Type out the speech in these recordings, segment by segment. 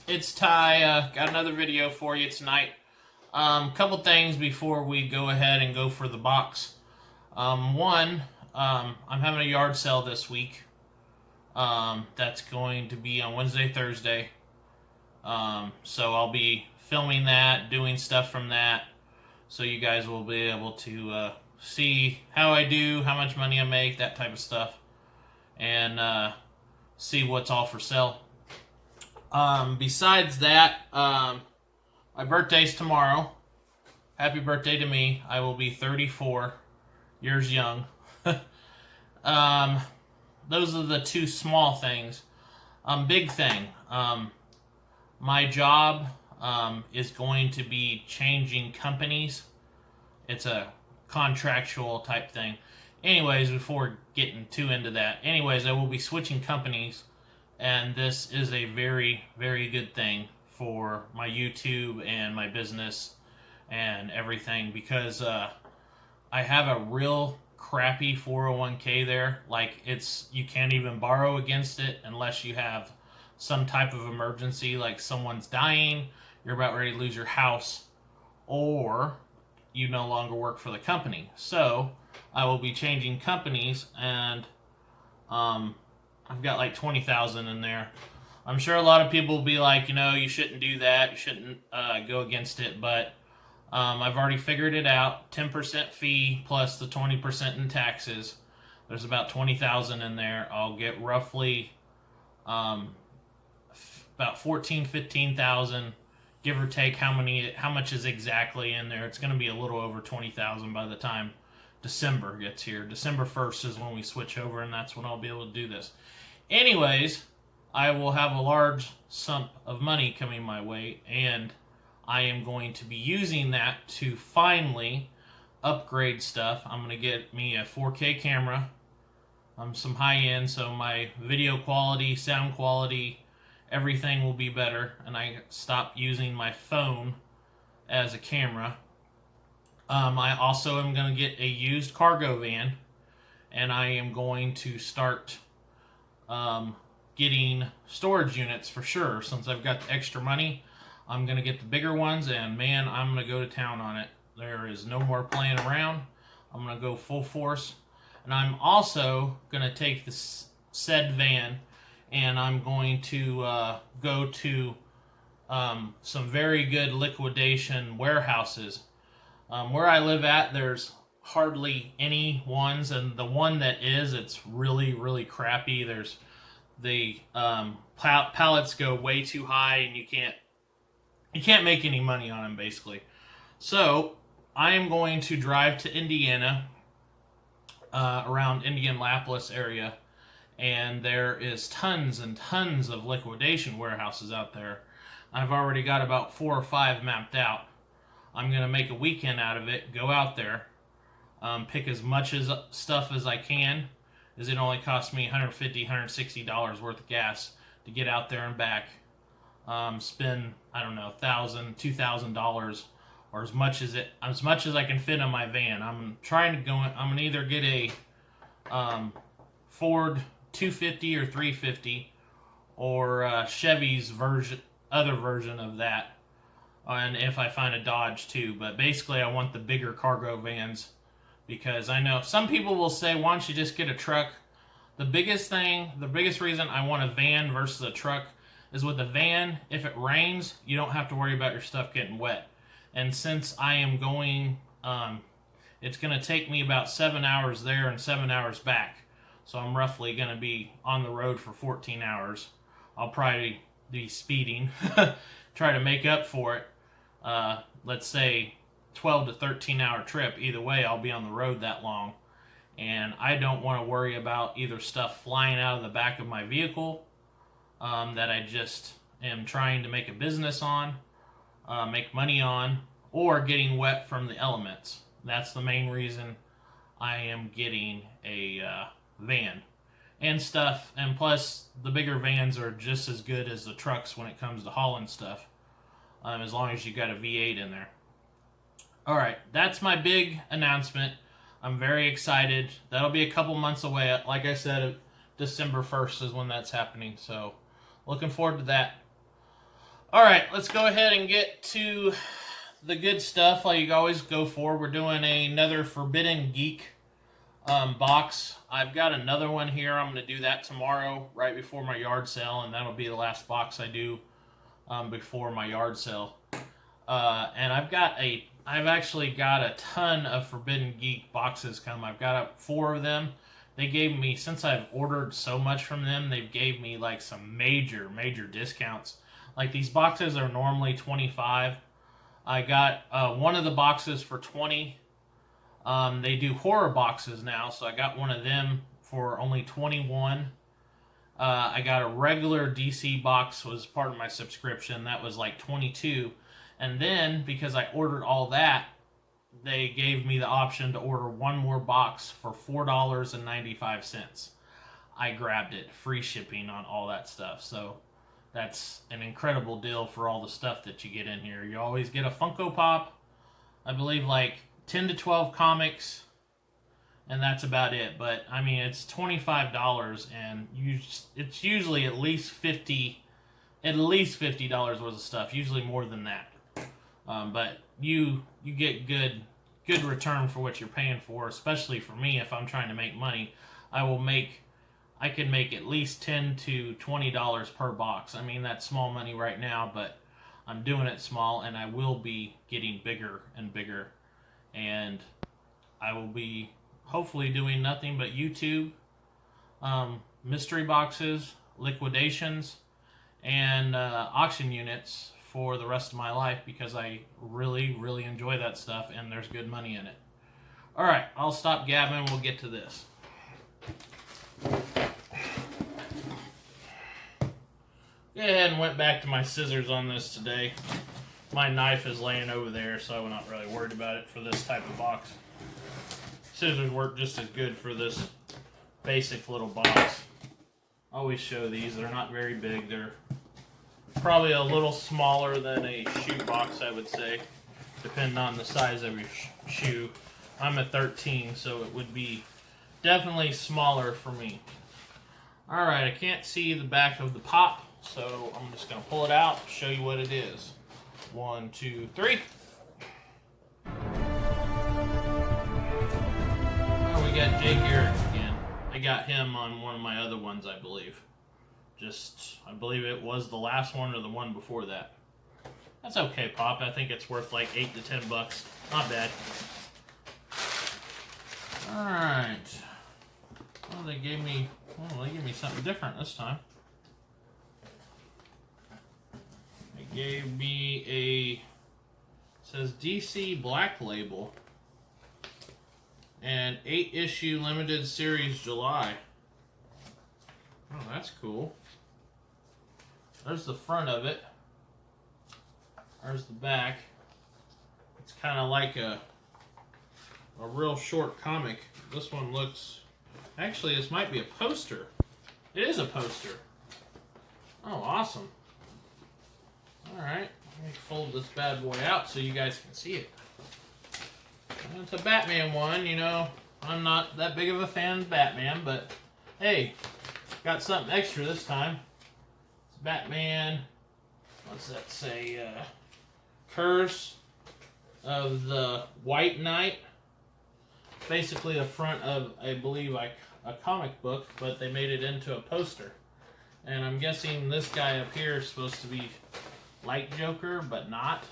it's Ty. Got another video for you tonight. Couple things before we go ahead and go for the box. One, I'm having a yard sale this week. That's going to be on Wednesday, Thursday. So I'll be filming that, doing stuff from that, so you guys will be able to see how I do, how much money I make, that type of stuff, and see what's all for sale. Besides that, my birthday's tomorrow. Happy birthday to me. I will be 34 years young. Those are the two small things. Big thing. My job is going to be changing companies. It's a contractual type thing. Anyways, before getting too into that, I will be switching companies. And this is a very, very good thing for my YouTube and my business and everything, because I have a real crappy 401k there. Like, you can't even borrow against it unless you have some type of emergency, like someone's dying, you're about ready to lose your house, or you no longer work for the company. So I will be changing companies, and I've got like 20,000 in there. I'm sure a lot of people will be like, you shouldn't do that. You shouldn't go against it. But I've already figured it out. 10% fee plus the 20% in taxes. There's about 20,000 in there. I'll get roughly about 15,000, give or take how much is exactly in there. It's going to be a little over 20,000 by the time December gets here. December 1st is when we switch over, and that's when I'll be able to do this. Anyways, I will have a large sum of money coming my way, and I am going to be using that to finally upgrade stuff. I'm going to get me a 4K camera, some high-end, so my video quality, sound quality, everything will be better, and I stop using my phone as a camera. I also am going to get a used cargo van, and I am going to start getting storage units for sure. Since I've got the extra money, I'm going to get the bigger ones, and man, I'm going to go to town on it. There is no more playing around. I'm going to go full force, and I'm also going to take this said van, and I'm going to go to some very good liquidation warehouses. Where I live at, there's hardly any ones, and the one that is, it's really, really crappy. There's the pallets go way too high, and you can't make any money on them, basically. So I am going to drive to Indiana, around Indianapolis area, and there is tons and tons of liquidation warehouses out there. I've already got about 4 or 5 mapped out. I'm going to make a weekend out of it, go out there, pick as much stuff as I can, as it only costs me $150, $160 worth of gas to get out there and back. Spend, I don't know, $1,000, $2,000, or as much as I can fit on my van. I'm going to either get a Ford 250 or 350, or Chevy's other version of that. And if I find a Dodge too. But basically I want the bigger cargo vans, because I know some people will say, why don't you just get a truck? The biggest reason I want a van versus a truck is, with a van, if it rains, you don't have to worry about your stuff getting wet. And since I am going, it's going to take me about 7 hours there and 7 hours back. So I'm roughly going to be on the road for 14 hours. I'll probably be speeding, try to make up for it. Let's say 12 to 13 hour trip. Either way, I'll be on the road that long. And I don't want to worry about either stuff flying out of the back of my vehicle that I just am trying to make a business on, make money on, or getting wet from the elements. That's the main reason I am getting a van and stuff. And plus, the bigger vans are just as good as the trucks when it comes to hauling stuff, as long as you got a V8 in there. Alright, that's my big announcement. I'm very excited. That'll be a couple months away. Like I said, December 1st is when that's happening. So, looking forward to that. All right, let's go ahead and get to the good stuff like you always go for. We're doing another Forbidden Geek box. I've got another one here. I'm going to do that tomorrow right before my yard sale, and that'll be the last box I do before my yard sale. And I've actually got a ton of Forbidden Geek boxes come. I've got 4 of them. They gave me, since I've ordered so much from them, they've gave me like some major discounts. Like these boxes are normally $25. I got one of the boxes for $20. They do horror boxes now, so I got one of them for only $21. I got a regular DC box, was part of my subscription. That was like $22. And then, because I ordered all that, they gave me the option to order one more box for $4.95. I grabbed it. Free shipping on all that stuff. So that's an incredible deal for all the stuff that you get in here. You always get a Funko Pop. I believe like 10 to 12 comics. And that's about it. But, I mean, it's $25 and it's usually at least $50 worth of stuff. Usually more than that. But you get good return for what you're paying for, especially for me. If I'm trying to make money, I can make at least $10 to $20 per box. I mean, that's small money right now, but I'm doing it small, and I will be getting bigger and bigger. And I will be hopefully doing nothing but YouTube, mystery boxes, liquidations, and auction units for the rest of my life, because I really enjoy that stuff and there's good money in it. Alright, I'll stop gabbing, we'll get to this. Go ahead and went back to my scissors on this today. My knife is laying over there, so I'm not really worried about it for this type of box. Scissors work just as good for this basic little box. I always show these, they're not very big, they're probably a little smaller than a shoe box, I would say, depending on the size of your shoe. I'm a 13, so it would be definitely smaller for me. Alright, I can't see the back of the pop, so I'm just going to pull it out, show you what it is. 1, 2, 3. Oh, we got Jay Garrick again. I got him on one of my other ones, I believe. I believe it was the last one or the one before that. That's okay, Pop. I think it's worth like $8 to $10. Not bad. Alright. Well, they gave me something different this time. They gave me it says DC Black Label. And 8-issue limited series July. Oh, that's cool. There's the front of it. There's the back. It's kind of like a real short comic. This one looks... Actually, this might be a poster. It is a poster. Oh, awesome. Alright, let me fold this bad boy out so you guys can see it. It's a Batman one, you know. I'm not that big of a fan of Batman, but hey, got something extra this time. It's Batman, what's that say, Curse of the White Knight. Basically the front of, I believe, like a comic book, but they made it into a poster. And I'm guessing this guy up here is supposed to be like Joker, but not.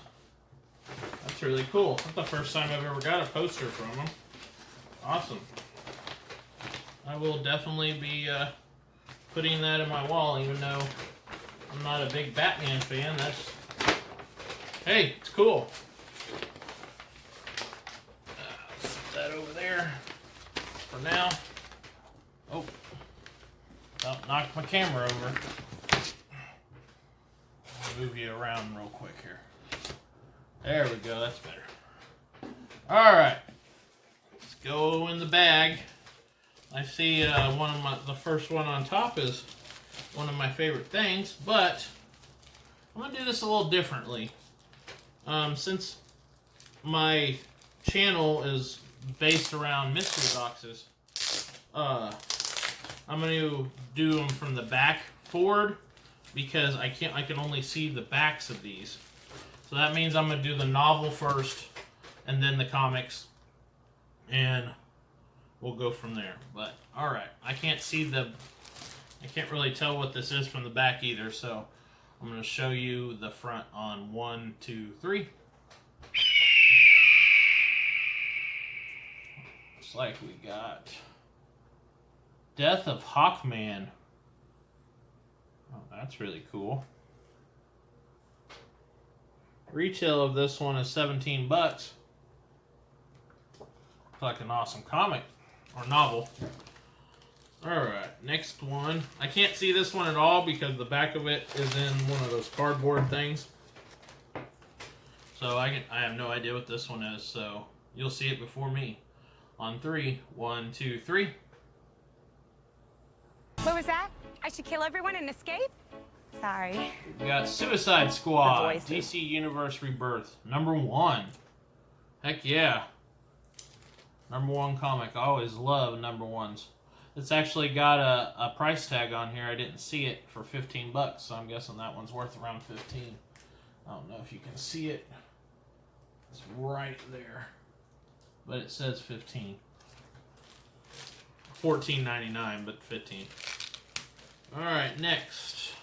That's really cool. That's the first time I've ever got a poster from him. Awesome. I will definitely be putting that in my wall, even though I'm not a big Batman fan. Hey, it's cool. Put that over there for now. Oh, don't knock my camera over. I'll move you around real quick here. There we go, that's better. Alright, let's go in the bag. I see the first one on top is one of my favorite things, but I'm going to do this a little differently. Since my channel is based around mystery boxes, I'm going to do them from the back forward because I can only see the backs of these. So that means I'm going to do the novel first and then the comics, and we'll go from there. But alright, I can't really tell what this is from the back either, so I'm going to show you the front on 1, 2, 3. Looks like we got Death of Hawkman. Oh, that's really cool. Retail of this one is $17. Looks like an awesome comic or novel. Alright, next one. I can't see this one at all because the back of it is in one of those cardboard things. So I have no idea what this one is, so you'll see it before me. On 3, 1, 2, 3. What was that? I should kill everyone and escape? Sorry. We got Suicide Squad, DC Universe Rebirth, #1. Heck yeah. #1 comic. I always love #1s. It's actually got a price tag on here. I didn't see it for $15, so I'm guessing that one's worth around 15. I don't know if you can see it. It's right there. But it says 15. $14.99, but 15. Alright, next.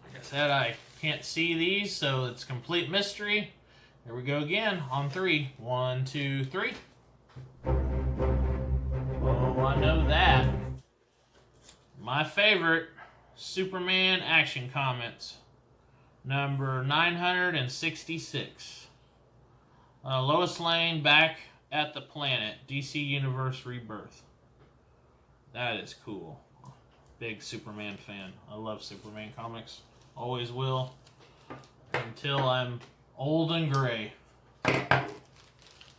Like I said, I can't see these, so it's complete mystery. Here we go again on 3. 1, 2, 3. Oh, I know that. My favorite Superman Action Comics. Number 966. Lois Lane back at the planet. DC Universe Rebirth. That is cool. Big Superman fan. I love Superman comics. Always will. Until I'm old and gray.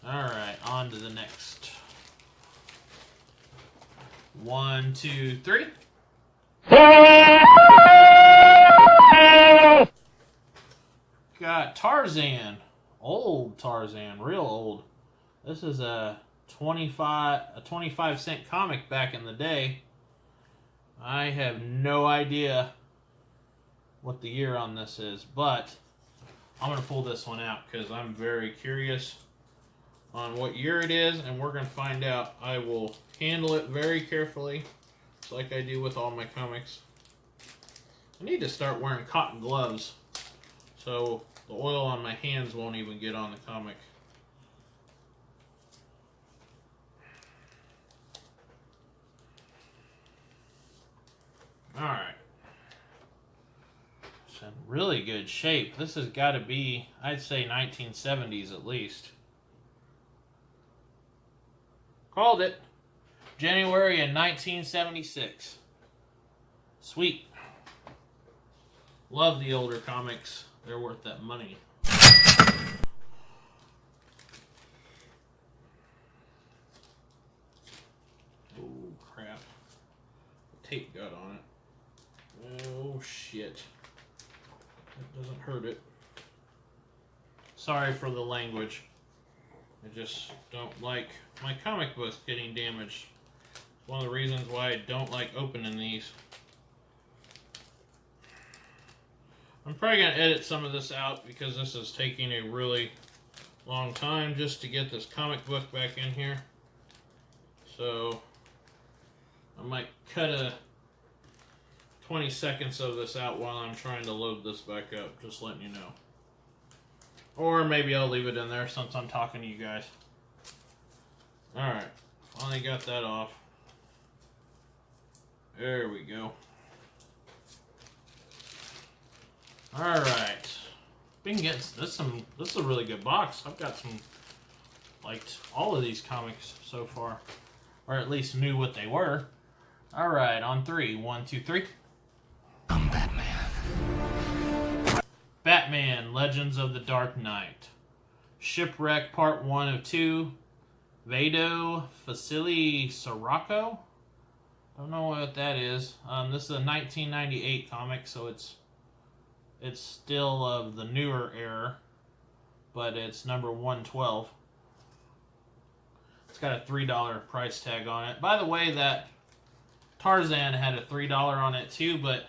Alright, on to the next. 1, 2, 3. Got Tarzan. Old Tarzan. Real old. This is a 25-cent comic back in the day. I have no idea what the year on this is, but I'm going to pull this one out because I'm very curious on what year it is, and we're going to find out. I will handle it very carefully, just like I do with all my comics. I need to start wearing cotton gloves so the oil on my hands won't even get on the comic. Alright. It's in really good shape. This has got to be, I'd say 1970s at least. Called it. January of 1976. Sweet. Love the older comics. They're worth that money. Oh, crap. The tape got on it. Oh, shit. That doesn't hurt it. Sorry for the language. I just don't like my comic books getting damaged. It's one of the reasons why I don't like opening these. I'm probably going to edit some of this out because this is taking a really long time just to get this comic book back in here. So I might cut a 20 seconds of this out while I'm trying to load this back up, just letting you know. Or maybe I'll leave it in there since I'm talking to you guys. Alright, finally got that off. There we go. Alright. Been getting this is a really good box. I've got some, liked all of these comics so far. Or at least knew what they were. Alright, on 3. 1, 2, 3. I'm Batman. Batman, Legends of the Dark Knight. Shipwreck Part 1 of 2. Vado Facili Sirocco. Don't know what that is. This is a 1998 comic, so it's still of the newer era, but it's number 112. It's got a $3 price tag on it. By the way, that Tarzan had a $3 on it too, but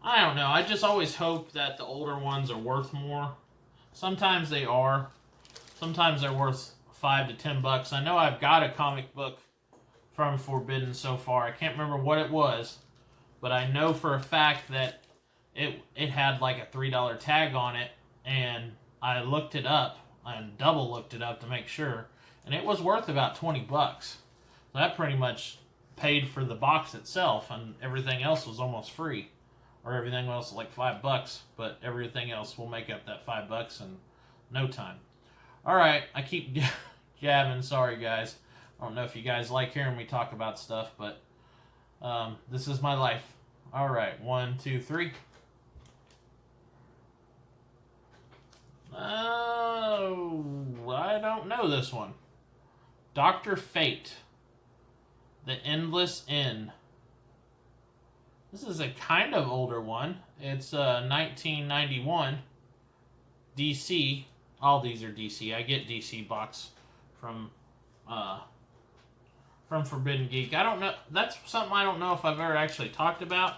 I don't know. I just always hope that the older ones are worth more. Sometimes they are. Sometimes they're worth $5 to $10. I know I've got a comic book from Forbidden so far. I can't remember what it was, but I know for a fact that it had like a $3 tag on it, and I looked it up. I double looked it up to make sure, and it was worth about $20. So that pretty much paid for the box itself, and everything else was almost free, or everything else like $5. But everything else will make up that $5 in no time. All right, I keep jabbing. Sorry, guys. I don't know if you guys like hearing me talk about stuff, but this is my life. All right, 1, 2, 3. Oh, I don't know this one. Dr. Fate. The Endless End. This is a kind of older one. It's 1991. DC. All these are DC. I get DC box from Forbidden Geek. I don't know. That's something I don't know if I've ever actually talked about.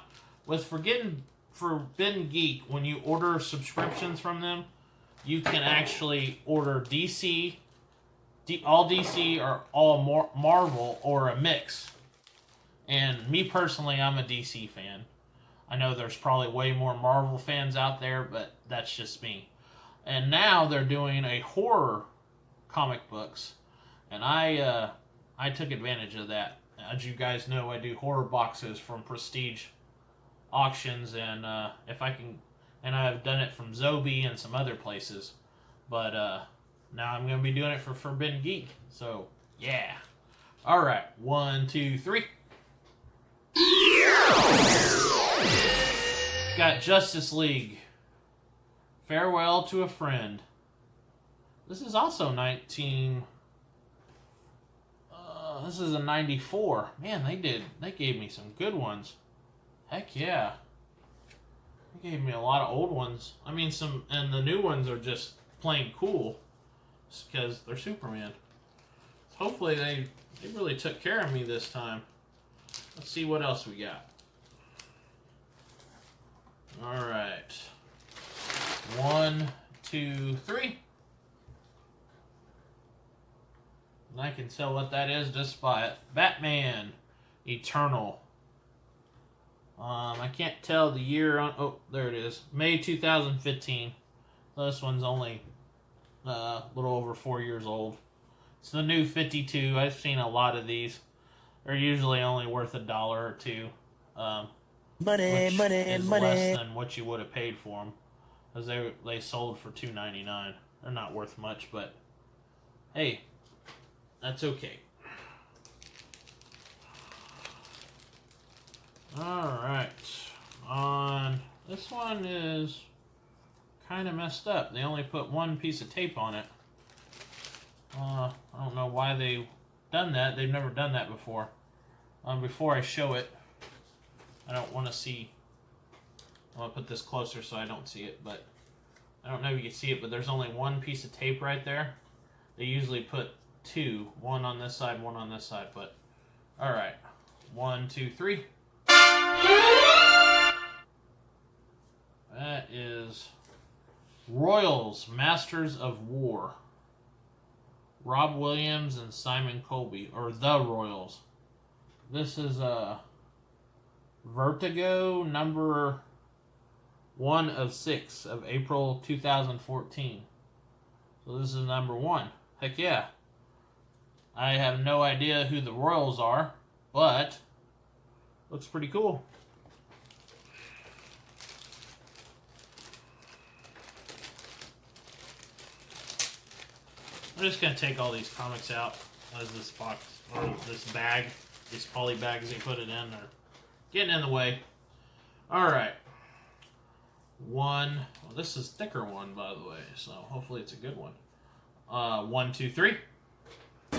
With Forbidden Geek, when you order subscriptions from them, you can actually order DC, all DC or all Marvel, or a mix. And me personally, I'm a DC fan. I know there's probably way more Marvel fans out there, but that's just me. And now they're doing a horror comic books, and I took advantage of that. As you guys know, I do horror boxes from Prestige auctions, and if I can, and I've done it from Zobi and some other places, but now I'm going to be doing it for Forbidden Geek. So yeah. All right, 1, 2, 3. Got Justice League. Farewell to a Friend. This is also 19. This is a 94. Man, they gave me some good ones. Heck yeah. They gave me a lot of old ones. I mean, and the new ones are just plain cool, because they're Superman. Hopefully they really took care of me this time. Let's see what else we got. All right. 1, 2, 3. And I can tell what that is just by it. Batman Eternal. I can't tell the year on. Oh, there it is. May 2015. So this one's only a little over 4 years old. It's the new 52. I've seen a lot of these. They're usually only worth $1 or $2. Money is less than what you would have paid for them, because they sold for $2.99. They're not worth much, but hey, that's okay. Alright. This one is kind of messed up. They only put one piece of tape on it. I don't know why they've done that. They've never done that before. Before I show it, I don't want to see. I want to put this closer so I don't see it, but I don't know if you can see it, but there's only one piece of tape right there. They usually put two, one on this side, one on this side, but alright. 1, 2, 3. That is Royals, Masters of War. Rob Williams and Simon Colby, or The Royals. This is Vertigo number 1 of 6 of April 2014. So this is number 1. Heck yeah. I have no idea who the Royals are, but looks pretty cool. I'm just going to take all these comics out as this box, or this bag, these poly bags they put it in, are getting in the way. Alright. Well, this is thicker one, by the way, so hopefully it's a good one. 1, 2, 3. In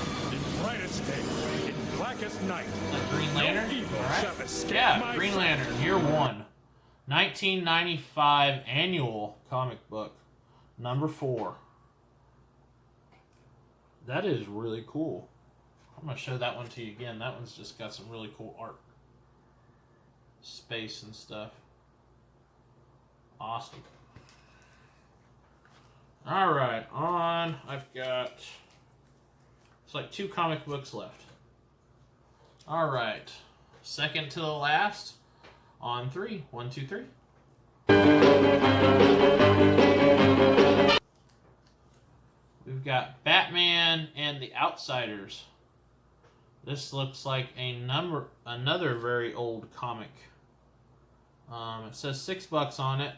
brightest day, in blackest night. Green Lantern? No evil Alright. shall escape Yeah, my Green sight. Lantern, year 1. 1995 annual comic book. Number 4. That is really cool. I'm going to show that one to you again. That one's just got some really cool art. Space and stuff. Awesome. Alright, I've got, it's like 2 comic books left. Alright, second to the last, on 3. 1, 2, 3. We've got Batman and the Outsiders. This looks like another very old comic. It says $6 on it.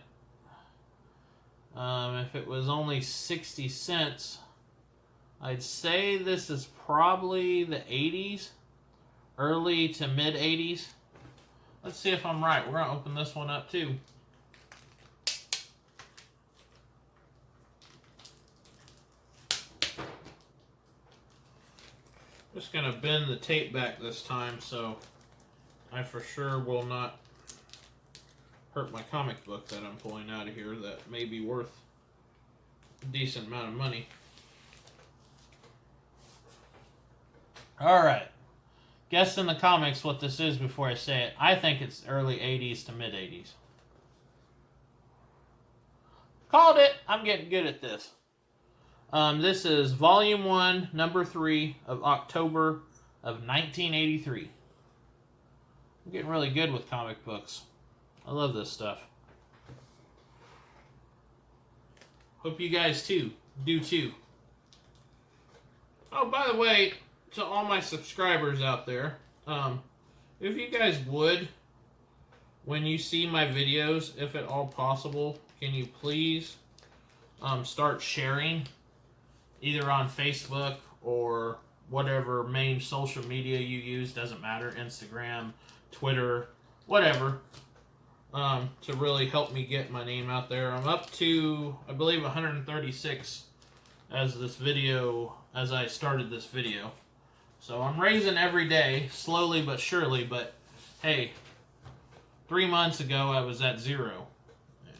If it was only 60 cents, I'd say this is probably the 80s, early to mid 80s. Let's see if I'm right. We're going to open this one up too. Just going to bend the tape back this time so I for sure will not hurt my comic book that I'm pulling out of here that may be worth a decent amount of money. Alright. Guess in the comics what this is before I say it. I think it's early 80s to mid 80s. Called it! I'm getting good at this. This is Volume 1, Number 3 of October of 1983. I'm getting really good with comic books. I love this stuff. Hope you guys do too. Oh, by the way, to all my subscribers out there, if you guys would, when you see my videos, if at all possible, can you please start sharing either on Facebook or whatever main social media you use, doesn't matter, Instagram, Twitter, whatever. To really help me get my name out there. I'm up to, I believe, 136 as I started this video. So I'm raising every day, slowly but surely, but hey, 3 months ago I was at 0. And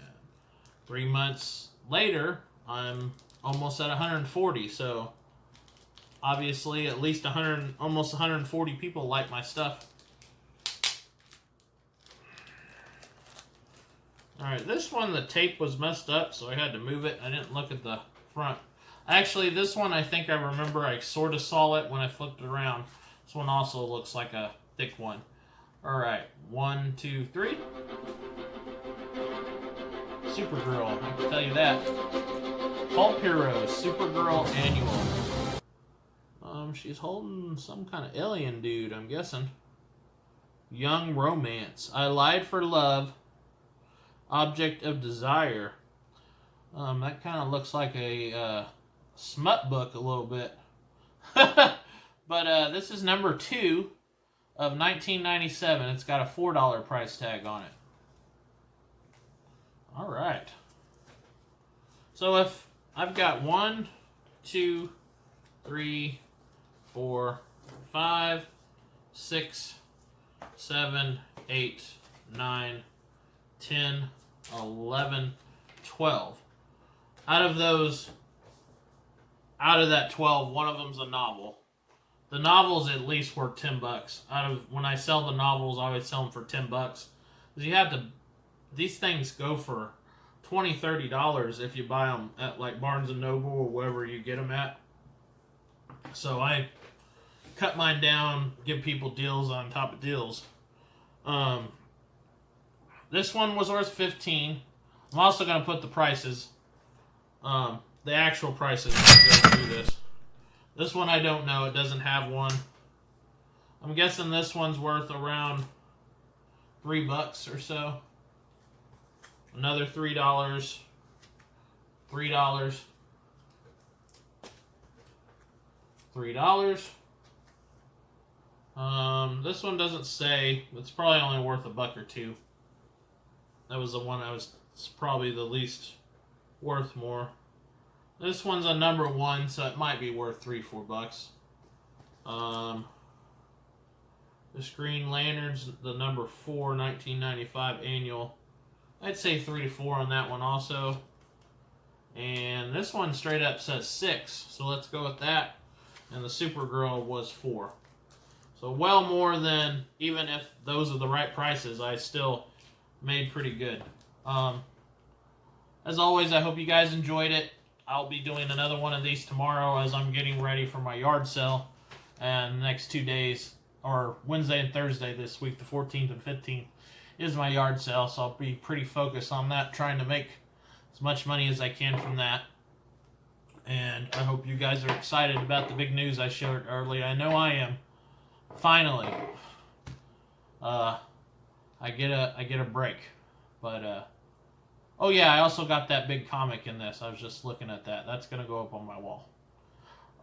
3 months later, I'm almost at 140, so obviously at least almost 140 people like my stuff. Alright, this one, the tape was messed up, so I had to move it. I didn't look at the front. Actually, this one, I think I remember I sort of saw it when I flipped it around. This one also looks like a thick one. Alright, 1, 2, 3. Supergirl, I can tell you that. Pulp Heroes, Supergirl Annual. She's holding some kind of alien dude, I'm guessing. Young Romance. I Lied for Love. Object of Desire. That kind of looks like a smut book a little bit. But this is number 2 of 1997. It's got a $4 price tag on it. Alright. So if I've got 1, 2, 3, 4, 5, 6, 7, 8, 9, 10, 11, 12. Out of that 12, one of them's a novel. The novels at least worth $10. When I sell the novels, I always sell them for $10. Because these things go for $20, $30 if you buy them at like Barnes & Noble or wherever you get them at. So I cut mine down, give people deals on top of deals. This one was worth $15. I'm also going to put the prices, the actual prices when I go through this. This one I don't know. It doesn't have one. I'm guessing this one's worth around $3 or so. Another $3. $3. $3. This one doesn't say. It's probably only worth $1 or $2. That was the one it's probably the least worth more. This one's a number 1, so it might be worth $3, $4. The Green Lanterns, the number 4, 1995 annual. I'd say 3 to 4 on that one also. And this one straight up says 6, so let's go with that. and the Supergirl was $4. So well more than, even if those are the right prices, I still made pretty good. As always, I hope you guys enjoyed it. I'll be doing another one of these tomorrow as I'm getting ready for my yard sale. And the next 2 days, or Wednesday and Thursday this week, the 14th and 15th, is my yard sale. So I'll be pretty focused on that, trying to make as much money as I can from that. And I hope you guys are excited about the big news I shared earlier. I know I am. Finally, I get a break. But oh yeah, I also got that big comic in this. I was just looking at that. That's gonna go up on my wall.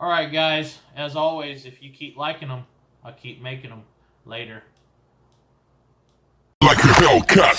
All right, guys. As always, if you keep liking them, I'll keep making them. Later. Like a Hellcat.